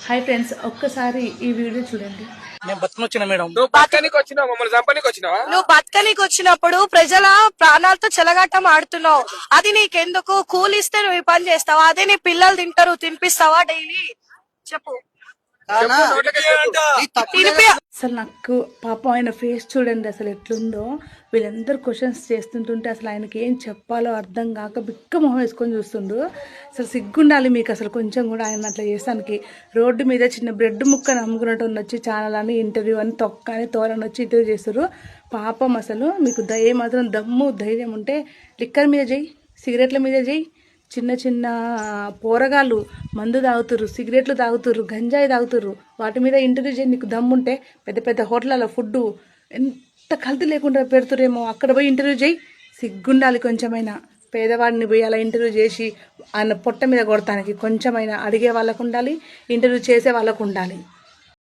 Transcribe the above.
Hi friends, ఒక్కసారి ఈ video చూడండి. నేను బతుకొచ్చిన మేడం. నువ్వు బతకనికి వచ్చినావు, మమ్మల్ని చంపనీకి వచ్చినావా? నువ్వు బతకనికి వచ్చినప్పుడు ప్రజల ప్రాణాలతో చెలగాటం ఆడుతున్నావు. అది నీకెందుకు? కూలిస్తే నువ్వు ఈ పని చేస్తావా? అదే నీ పిల్లలు తింటారు, తినిపిస్తావా డైలీ? చెప్పు. తినిపి. అసలు నాకు పాపం ఆయన ఫేస్ చూడండి అసలు ఎట్లుందో. వీళ్ళందరూ క్వశ్చన్స్ చేస్తుంటుంటే అసలు ఆయనకి ఏం చెప్పాలో అర్థం కాక బిక్క మొహం వేసుకొని చూస్తుండు. అసలు సిగ్గుండాలి మీకు అసలు కొంచెం కూడా. ఆయన అట్లా చేస్తానికి రోడ్డు మీద చిన్న బ్రెడ్ ముక్కని అమ్ముకున్నట్టు వచ్చి ఛానల్ అని ఇంటర్వ్యూ అని తొక్క అని తోరని వచ్చి ఇంటర్వ్యూ చేస్తారు. పాపం అసలు మీకు మాత్రం దమ్ము ధైర్యం ఉంటే లిక్కర్ మీద చేయి, సిగరెట్ల మీద చేయి. చిన్న చిన్న పోరగాళ్ళు మందు తాగుతుర్రు, సిగరెట్లు తాగుతుర్రు, గంజాయి తాగుతుర్రు. వాటి మీద ఇంటర్వ్యూ చేయి. నీకు దమ్ముంటే పెద్ద పెద్ద హోటళ్ళలో ఫుడ్డు ఎంత కల్తీ లేకుండా పెడుతురేమో అక్కడ పోయి ఇంటర్వ్యూ చేయి. సిగ్గుండాలి కొంచెమైనా. పేదవాడిని పోయి అలా ఇంటర్వ్యూ చేసి ఆయన పొట్ట మీద కొడతానికి కొంచెమైనా అడిగే వాళ్ళకు ఉండాలి, ఇంటర్వ్యూ చేసే వాళ్ళకు ఉండాలి.